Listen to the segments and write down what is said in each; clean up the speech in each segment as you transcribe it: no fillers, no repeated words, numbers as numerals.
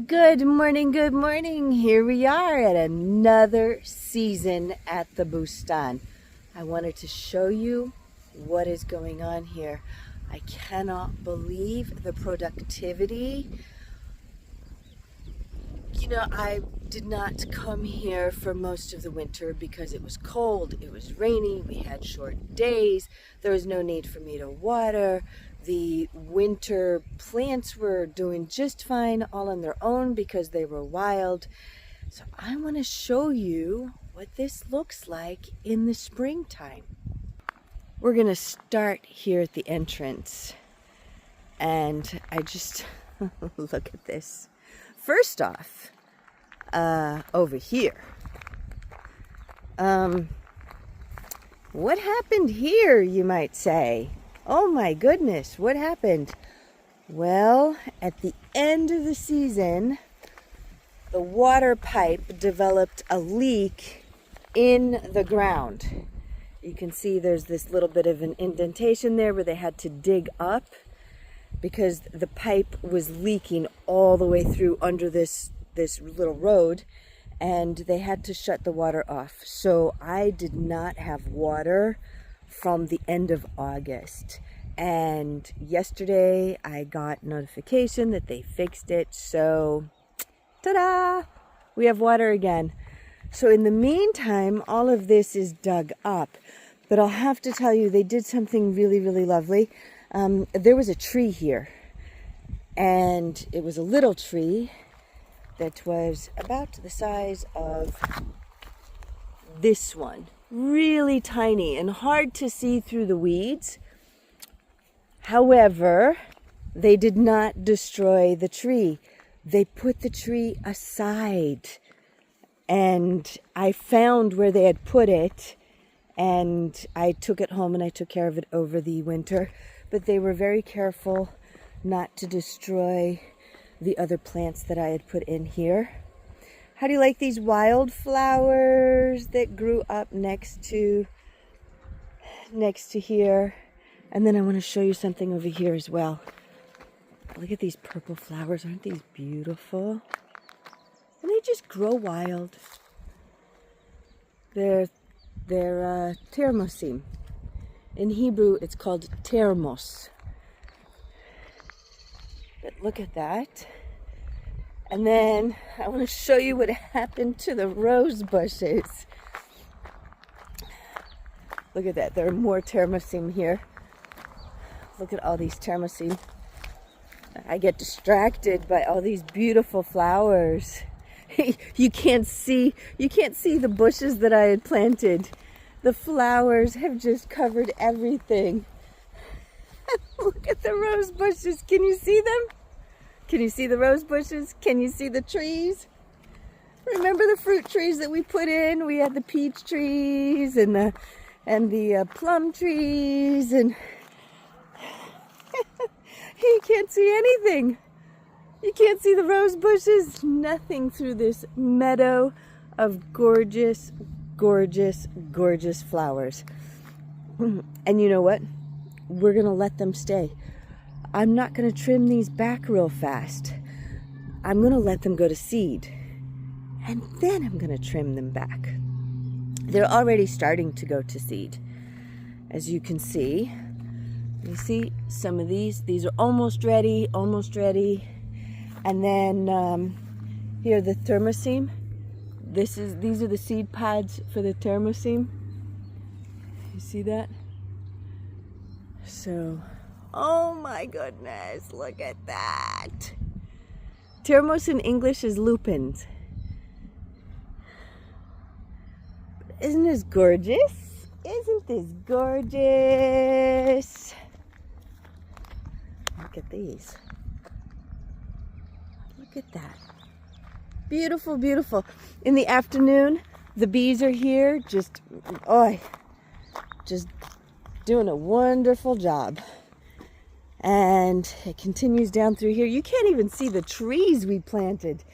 Good morning, good morning. Here we are at another season at the Bustan. I wanted to show you what is going on here. I cannot believe the productivity. I did not come here for most of the winter because it was cold, it was rainy, we had short days, there was no need for me to water. The winter plants were doing just fine all on their own because they were wild. So I want to show you what this looks like in the springtime. We're going to start here at the entrance. And I just, look at this. First off, over here. What happened here, you might say? Oh my goodness, what happened? Well, at the end of the season, the water pipe developed a leak in the ground. You can see there's this little bit of an indentation there where they had to dig up because the pipe was leaking all the way through under this little road, and they had to shut the water off. So I did not have water from the end of August, and yesterday I got notification that they fixed it, so ta-da, we have water again. So in the meantime, all of this is dug up, but I'll have to tell you, they did something really, really lovely. There was a tree here, and it was a little tree that was about the size of this one. Really tiny and hard to see through the weeds. However, they did not destroy the tree. They put the tree aside. And I found where they had put it, and I took it home and I took care of it over the winter. But they were very careful not to destroy the other plants that I had put in here. How do you like these wildflowers that grew up next to here? And then I want to show you something over here as well. Look at these purple flowers. Aren't these beautiful? And they just grow wild. They're termosim. In Hebrew, it's called termos. But look at that. And then I want to show you what happened to the rose bushes. Look at that. There are more termosim here. Look at all these termosim. I get distracted by all these beautiful flowers. You can't see the bushes that I had planted. The flowers have just covered everything. Look at the rose bushes. Can you see them? Can you see the rose bushes? Can you see the trees? Remember the fruit trees that we put in? We had the peach trees and the plum trees, and you can't see anything. You can't see the rose bushes. Nothing through this meadow of gorgeous, gorgeous, gorgeous flowers. And you know what? We're going to let them stay. I'm not going to trim these back real fast. I'm going to let them go to seed. And then I'm going to trim them back. They're already starting to go to seed. As you can see. You see some of these? These are almost ready, almost ready. And then here the thermosim. These are the seed pods for the thermosim. You see that? So, oh my goodness, look at that. Termos in English is lupins. Isn't this gorgeous? Isn't this gorgeous? Look at these. Look at that. Beautiful, beautiful. In the afternoon, the bees are here, just doing a wonderful job. And it continues down through here. You can't even see the trees we planted.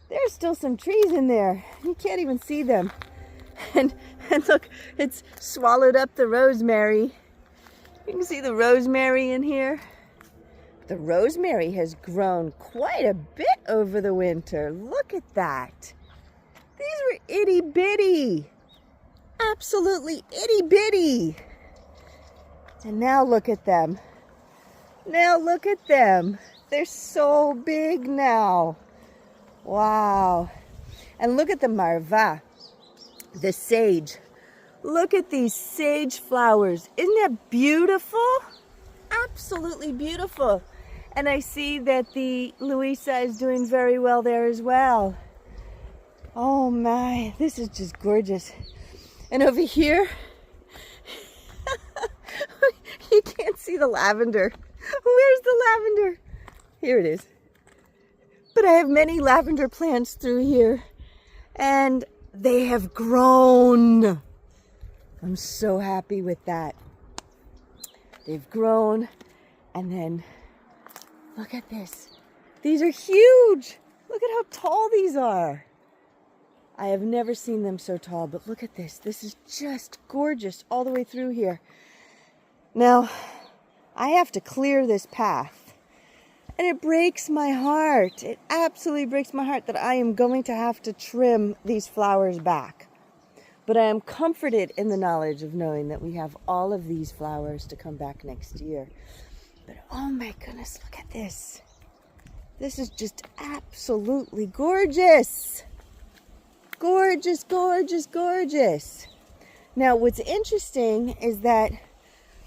There's still some trees in there. You can't even see them. And look, it's swallowed up the rosemary. You can see the rosemary in here. The rosemary has grown quite a bit over the winter. Look at that. These were itty bitty. Absolutely itty bitty. And now look at them. Now look at them. They're so big now. Wow. And look at the marva, the sage. Look at these sage flowers. Isn't that beautiful? Absolutely beautiful. And I see that the Louisa is doing very well there as well. Oh my, this is just gorgeous. And over here, you can't see the lavender. Where's the lavender? Here it is. But I have many lavender plants through here, and they have grown. I'm so happy with that. They've grown, and then look at this. These are huge. Look at how tall these are. I have never seen them so tall, but look at this. This is just gorgeous all the way through here. Now, I have to clear this path, and it breaks my heart. It absolutely breaks my heart that I am going to have to trim these flowers back. But I am comforted in the knowledge of knowing that we have all of these flowers to come back next year. But oh my goodness, look at this. This is just absolutely gorgeous. Gorgeous, gorgeous, gorgeous. Now, what's interesting is that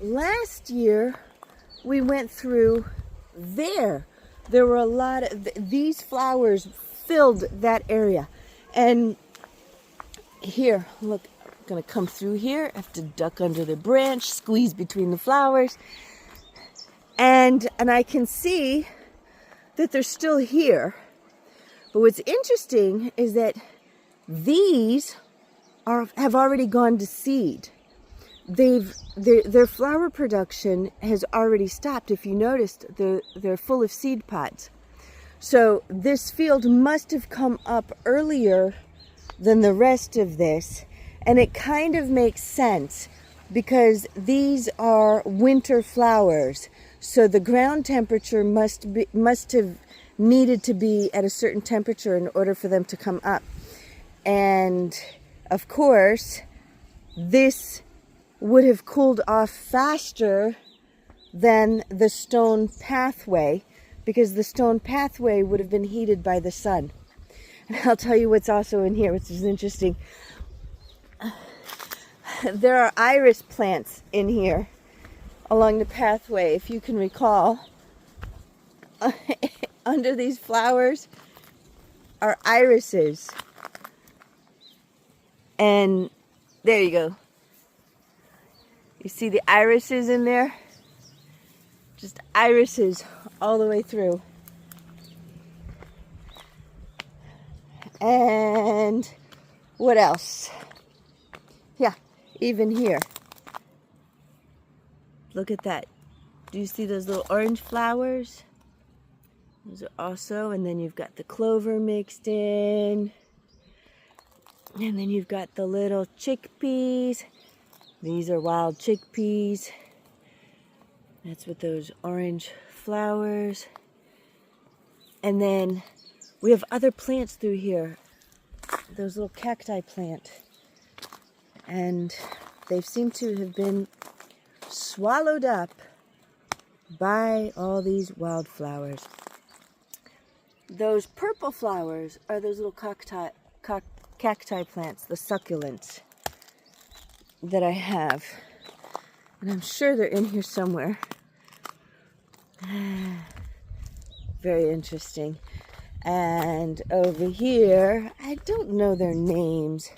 last year we went through there. There were a lot of these flowers filled that area. And here, look, I'm gonna come through here. I have to duck under the branch, squeeze between the flowers. And I can see that they're still here. But what's interesting is that these have already gone to seed. Their flower production has already stopped. If you noticed, they're full of seed pods. So this field must have come up earlier than the rest of this, and it kind of makes sense because these are winter flowers. So the ground temperature must have needed to be at a certain temperature in order for them to come up. And of course, this would have cooled off faster than the stone pathway, because the stone pathway would have been heated by the sun. And I'll tell you what's also in here, which is interesting. There are iris plants in here along the pathway, if you can recall. Under these flowers are irises. And there you go. You see the irises in there? Just irises all the way through. And what else? Yeah, even here. Look at that. Do you see those little orange flowers? Those are also, and then you've got the clover mixed in. And then you've got the little chickpeas. These are wild chickpeas. That's with those orange flowers. And then we have other plants through here. Those little cacti plant. And they seem to have been swallowed up by all these wildflowers. Those purple flowers are those little cacti plants, the succulents that I have. And I'm sure they're in here somewhere. Very interesting. And over here, I don't know their names,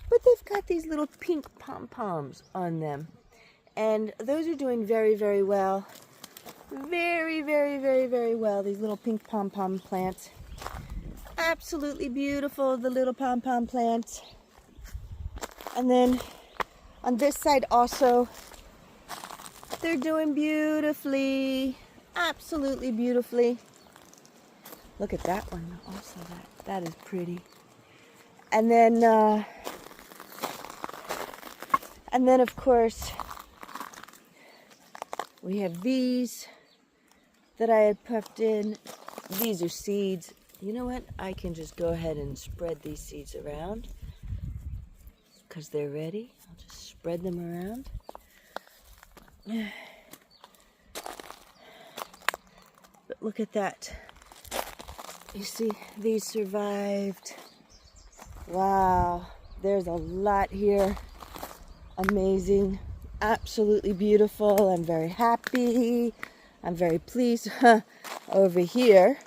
but they've got these little pink pom-poms on them. And those are doing very, very well. Very, very, very, very well, these little pink pom-pom plants. Absolutely beautiful, the little pom-pom plants. And then on this side also, they're doing beautifully. Absolutely beautifully. Look at that one also. That is pretty. And then of course we have these. that I had puffed in. These are seeds. You know what? I can just go ahead and spread these seeds around because they're ready. I'll just spread them around. But look at that. You see, these survived. Wow, there's a lot here. Amazing, absolutely beautiful. I'm very happy. I'm very pleased. Over here,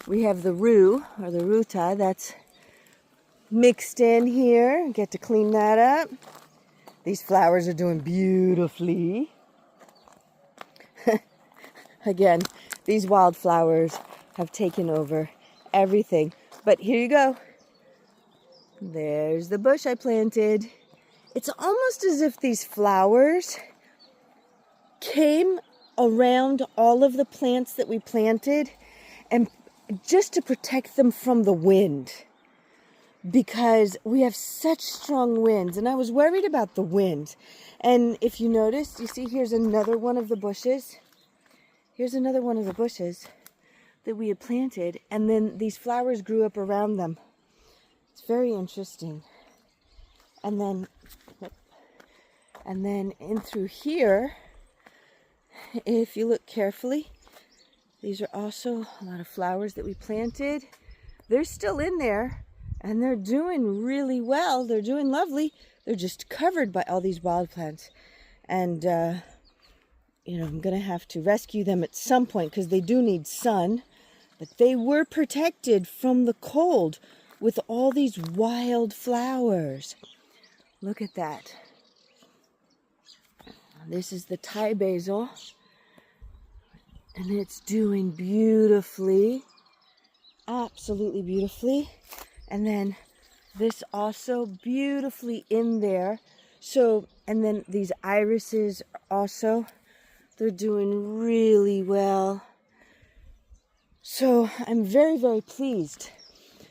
we have the rue, or the ruta, that's mixed in here. Get to clean that up. These flowers are doing beautifully. Again, these wildflowers have taken over everything. But here you go. There's the bush I planted. It's almost as if these flowers came around all of the plants that we planted, and just to protect them from the wind, because we have such strong winds, and I was worried about the wind. And if you notice, you see here's another one of the bushes. Here's another one of the bushes that we had planted, and then these flowers grew up around them. It's very interesting. And then in through here, if you look carefully, these are also a lot of flowers that we planted. They're still in there, and they're doing really well. They're doing lovely. They're just covered by all these wild plants. And, I'm going to have to rescue them at some point because they do need sun. But they were protected from the cold with all these wild flowers. Look at that. This is the Thai basil, and it's doing beautifully, absolutely beautifully. And then this also beautifully in there. So, and then these irises also, they're doing really well. So I'm very, very pleased.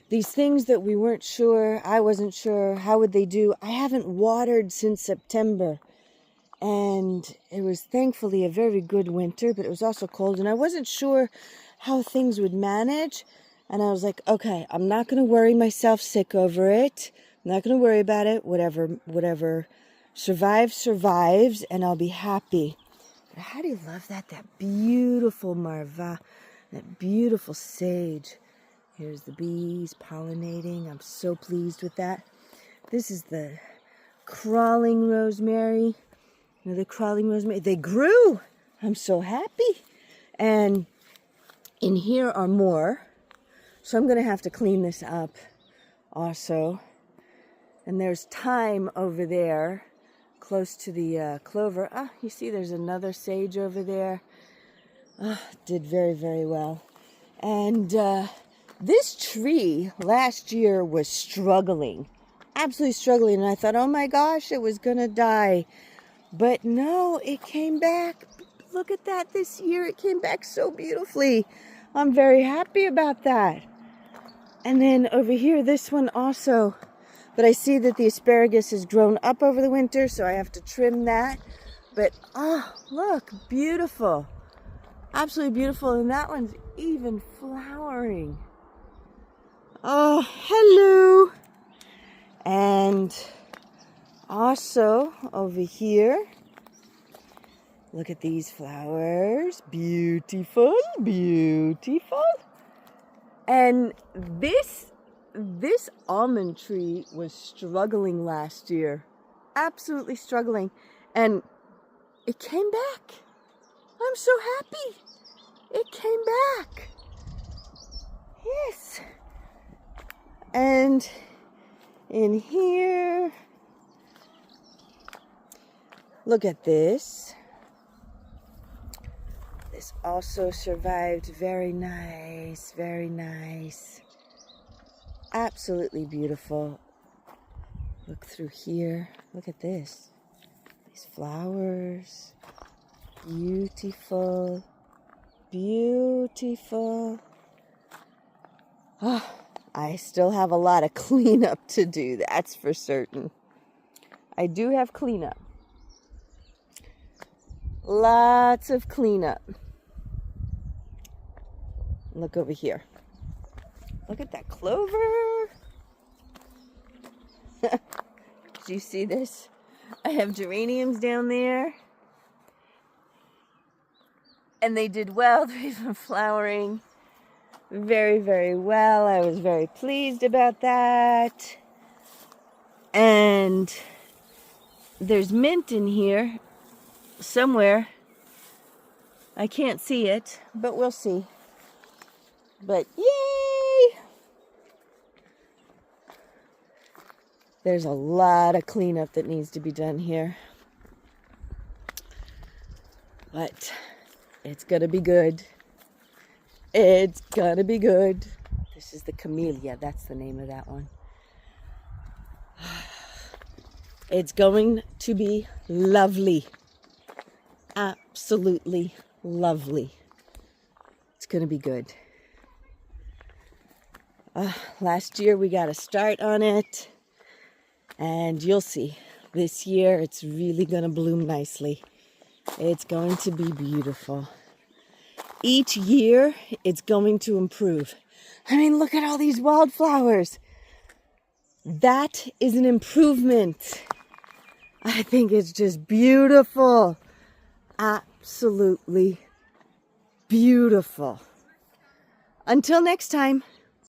These things that we weren't sure, I wasn't sure, how would they do? I haven't watered since September. And it was thankfully a very good winter, but it was also cold. And I wasn't sure how things would manage. And I was like, okay, I'm not going to worry myself sick over it. I'm not going to worry about it. Whatever survives, and I'll be happy. But how do you love that? That beautiful marva, that beautiful sage. Here's the bees pollinating. I'm so pleased with that. This is the crawling rosemary. The crawling rosemary, they grew. I'm so happy. And in here are more. So I'm going to have to clean this up also. And there's thyme over there, close to the clover. You see there's another sage over there. Did very, very well. And this tree last year was struggling. Absolutely struggling. And I thought, oh my gosh, it was going to die. But no, it came back. Look at that this year. It came back so beautifully. I'm very happy about that. And then over here, this one also. But I see that the asparagus has grown up over the winter, so I have to trim that. But, look, beautiful. Absolutely beautiful. And that one's even flowering. Oh, hello. And also, over here, look at these flowers. Beautiful, beautiful. And this almond tree was struggling last year. Absolutely struggling. And it came back. I'm so happy. It came back. Yes. And in here, look at this. This also survived. Very nice, very nice. Absolutely beautiful. Look through here. Look at this. These flowers. Beautiful. Beautiful. I still have a lot of cleanup to do, that's for certain. I do have cleanup. Lots of cleanup. Look over here. Look at that clover. Do you see this? I have geraniums down there. And they did well. They've been flowering very, very well. I was very pleased about that. And there's mint in here somewhere. I can't see it, but we'll see. But yay! There's a lot of cleanup that needs to be done here. But it's gonna be good. It's gonna be good. This is the camellia. That's the name of that one. It's going to be lovely. Absolutely lovely. It's going to be good. Last year we got a start on it. And you'll see. This year it's really going to bloom nicely. It's going to be beautiful. Each year it's going to improve. I mean, look at all these wildflowers. That is an improvement. I think it's just beautiful. Absolutely beautiful. Until next time.